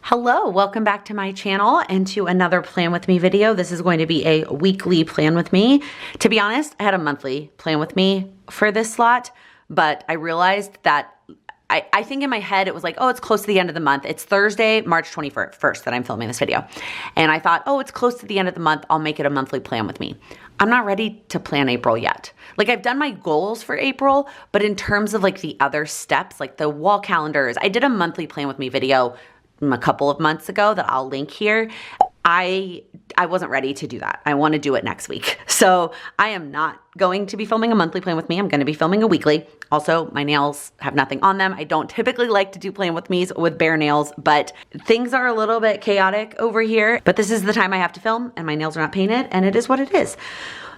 Hello, welcome back to my channel and to another Plan With Me video. This is going to be a weekly Plan With Me. To be honest, I had a monthly Plan With Me for this slot, but I realized that I think in my head it was like, oh, it's close to the end of the month. It's Thursday, March 21st that I'm filming this video. And I thought, oh, it's close to the end of the month. I'll make it a monthly Plan With Me. I'm not ready to plan April yet. Like, I've done my goals for April, but in terms of like the other steps, like the wall calendars, I did a monthly Plan With Me video a couple of months ago that I'll link here. I wasn't ready to do that. I want to do it next week. So I am not going to be filming a monthly Plan With Me. I'm going to be filming a weekly. Also, my nails have nothing on them. I don't typically like to do Plan With Me's with bare nails, but things are a little bit chaotic over here. But this is the time I have to film and my nails are not painted and it is what it is.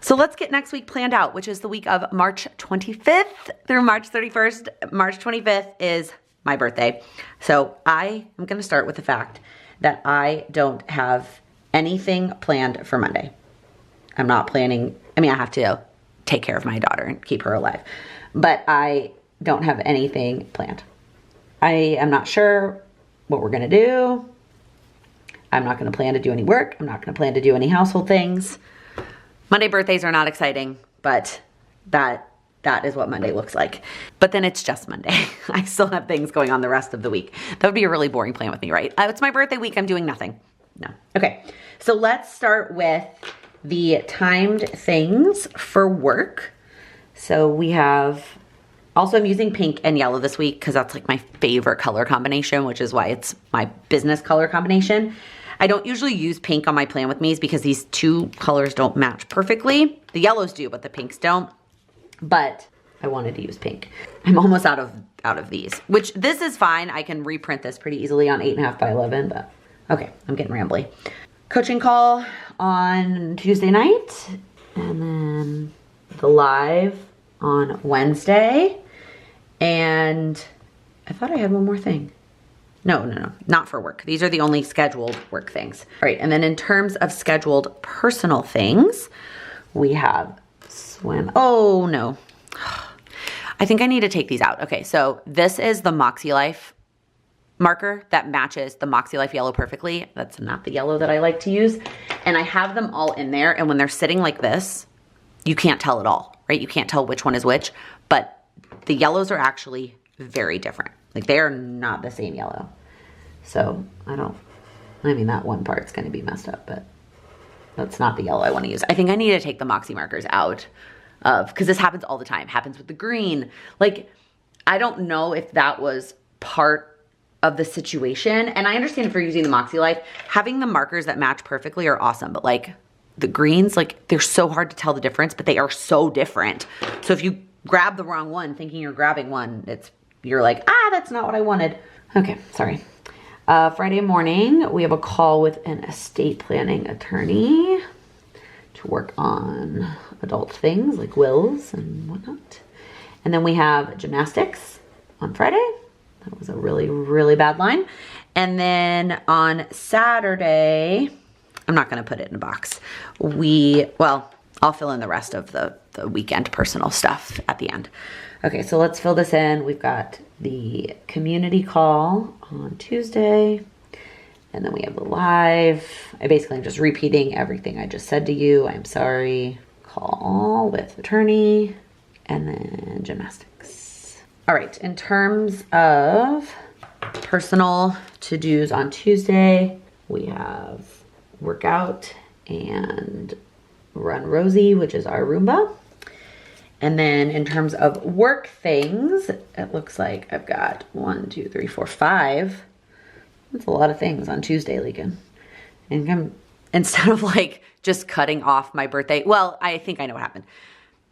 So let's get next week planned out, which is the week of March 25th through March 31st. March 25th is my birthday. So I am going to start with the fact that I don't have anything planned for Monday. I'm not planning, I have to take care of my daughter and keep her alive, but I don't have anything planned. I am not sure what we're going to do. I'm not going to plan to do any work. I'm not going to plan to do any household things. Monday birthdays are not exciting, but that is what Monday looks like. But then it's just Monday. I still have things going on the rest of the week. That would be a really boring Plan With Me, right? It's my birthday week. I'm doing nothing. No. Okay. So let's start with the timed things for work. So we have, also I'm using pink and yellow this week because that's like my favorite color combination, which is why it's my business color combination. I don't usually use pink on my Plan With Me's because these two colors don't match perfectly. The yellows do, but the pinks don't. But I wanted to use pink. I'm almost out of these, which this is fine. I can reprint this pretty easily on 8.5 by 11, but okay, I'm getting rambly. Coaching call on Tuesday night, and then the live on Wednesday. And I thought I had one more thing. No, not for work. These are the only scheduled work things. All right, and then in terms of scheduled personal things, we have swim. Oh no. I think I need to take these out. Okay, so this is the Moxie Life marker that matches the Moxie Life yellow perfectly. That's not the yellow that I like to use. And I have them all in there. And when they're sitting like this, you can't tell at all, right? You can't tell which one is which, but the yellows are actually very different. Like, they are not the same yellow. So that one part's gonna be messed up, but that's not the yellow I want to use. I think I need to take the Moxie markers out because this happens all the time. Happens with the green. Like, I don't know if that was part of the situation. And I understand if you're using the Moxie Life, having the markers that match perfectly are awesome. But like the greens, like, they're so hard to tell the difference, but they are so different. So if you grab the wrong one thinking you're grabbing one, you're like, that's not what I wanted. Okay, sorry. Friday morning, we have a call with an estate planning attorney to work on adult things like wills and whatnot. And then we have gymnastics on Friday. That was a really, really bad line. And then on Saturday, I'm not going to put it in a box. I'll fill in the rest of the weekend personal stuff at the end. Okay, so let's fill this in. We've got the community call on Tuesday, and then we have the live. I basically am just repeating everything I just said to you. I'm sorry. Call with attorney, and then gymnastics. All right, in terms of personal to-dos on Tuesday, we have workout and run Rosie, which is our Roomba. And then in terms of work things, it looks like I've got 1, 2, 3, 4, 5. That's a lot of things on Tuesday, Laken. And instead of like just cutting off my birthday, well, I think I know what happened.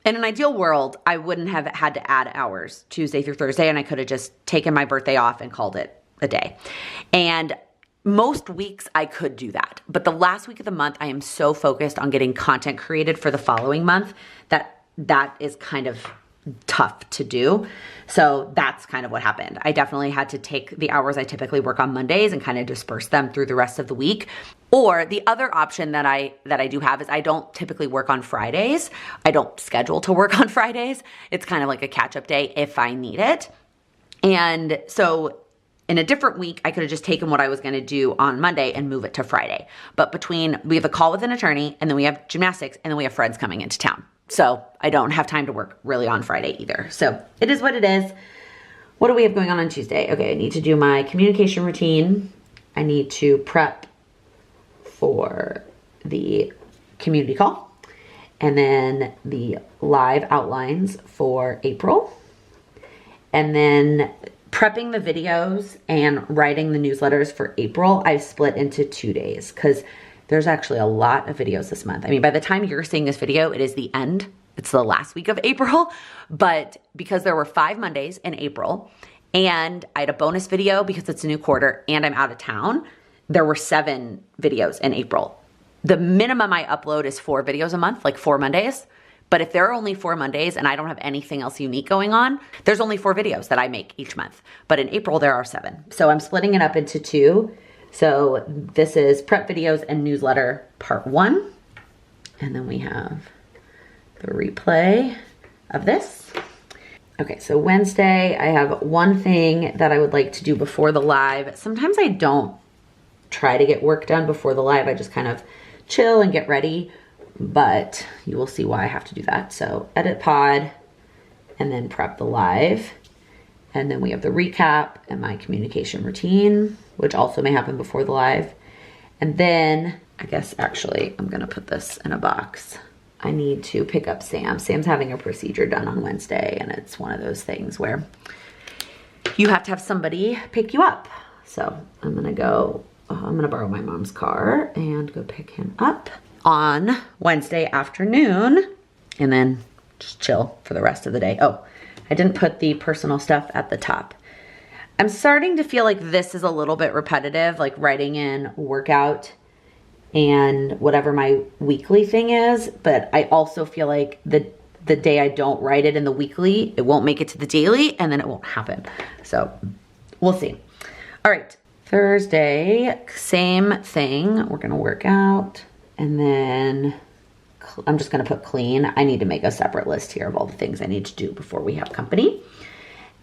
In an ideal world, I wouldn't have had to add hours Tuesday through Thursday, and I could have just taken my birthday off and called it a day. And most weeks I could do that. But the last week of the month, I am so focused on getting content created for the following month that is kind of tough to do. So that's kind of what happened. I definitely had to take the hours I typically work on Mondays and kind of disperse them through the rest of the week. Or the other option that I do have is I don't typically work on Fridays. I don't schedule to work on Fridays. It's kind of like a catch-up day if I need it. And so in a different week, I could have just taken what I was gonna do on Monday and move it to Friday. But we have a call with an attorney, and then we have gymnastics, and then we have friends coming into town. So I don't have time to work really on Friday either. So it is what it is. What do we have going on Tuesday? Okay, I need to do my communication routine. I need to prep for the community call, and then the live outlines for April, and then prepping the videos and writing the newsletters for April. I've split into 2 days because there's actually a lot of videos this month. I mean, by the time you're seeing this video, it is the end. It's the last week of April, but because there were 5 Mondays in April and I had a bonus video because it's a new quarter and I'm out of town, there were 7 videos in April. The minimum I upload is 4 videos a month, like 4 Mondays. But if there are only 4 Mondays and I don't have anything else unique going on, there's only 4 videos that I make each month. But in April, there are 7. So I'm splitting it up into 2. So this is prep videos and newsletter part 1. And then we have the replay of this. Okay, so Wednesday, I have one thing that I would like to do before the live. Sometimes I don't try to get work done before the live. I just kind of chill and get ready. But you will see why I have to do that. So edit pod and then prep the live. And then we have the recap and my communication routine, which also may happen before the live. And then I guess actually I'm gonna put this in a box. I need to pick up Sam. Sam's having a procedure done on Wednesday, and it's one of those things where you have to have somebody pick you up. So I'm gonna borrow my mom's car and go pick him up on Wednesday afternoon, and then just chill for the rest of the day. Oh, I didn't put the personal stuff at the top. I'm starting to feel like this is a little bit repetitive, like writing in workout and whatever my weekly thing is, but I also feel like the day I don't write it in the weekly, it won't make it to the daily, and then it won't happen. So we'll see. All right, Thursday, same thing. We're gonna work out. And then I'm just gonna put clean. I need to make a separate list here of all the things I need to do before we have company.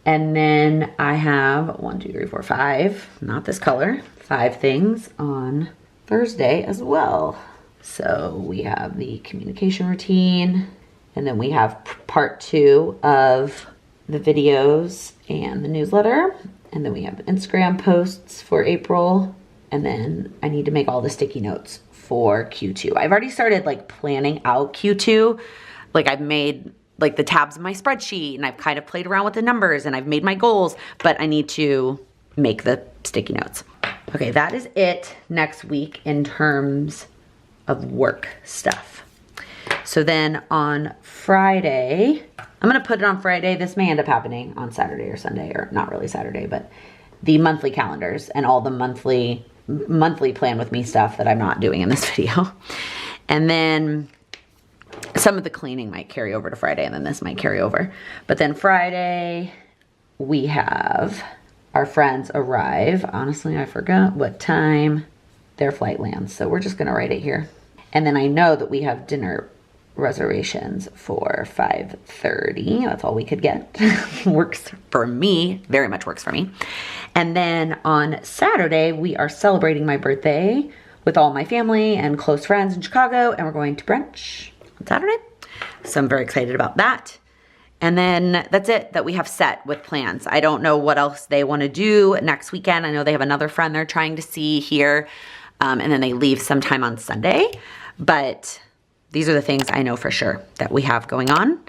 And then I have 1, 2, 3, 4, 5, not this color, 5 things on Thursday as well. So we have the communication routine, and then we have part 2 of the videos and the newsletter. And then we have Instagram posts for April. And then I need to make all the sticky notes for Q2. I've already started like planning out Q2. Like I've made like the tabs in my spreadsheet, and I've kind of played around with the numbers, and I've made my goals, but I need to make the sticky notes. Okay, that is it next week in terms of work stuff. So then on Friday, I'm gonna put it on Friday. This may end up happening on Saturday or Sunday, or not really Saturday, but the monthly calendars and all the monthly plan with me stuff that I'm not doing in this video. And then some of the cleaning might carry over to Friday, and then this might carry over. But then Friday, we have our friends arrive. Honestly, I forgot what time their flight lands, so we're just gonna write it here. And then I know that we have dinner reservations for 5:30. That's all we could get. Works for me, very much works for me. And then on Saturday, we are celebrating my birthday with all my family and close friends in Chicago, and we're going to brunch on Saturday. So I'm very excited about that. And then that's it that we have set with plans. I don't know what else they want to do next weekend. I know they have another friend they're trying to see here, and then they leave sometime on Sunday. But these are the things I know for sure that we have going on,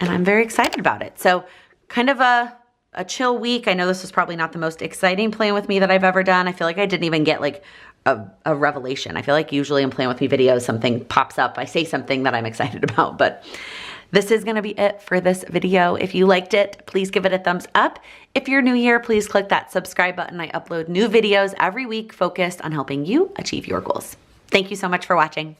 and I'm very excited about it. So kind of a chill week. I know this was probably not the most exciting Plan With Me that I've ever done. I feel like I didn't even get like a revelation. I feel like usually in Plan With Me videos, something pops up. I say something that I'm excited about, but this is gonna be it for this video. If you liked it, please give it a thumbs up. If you're new here, please click that subscribe button. I upload new videos every week focused on helping you achieve your goals. Thank you so much for watching.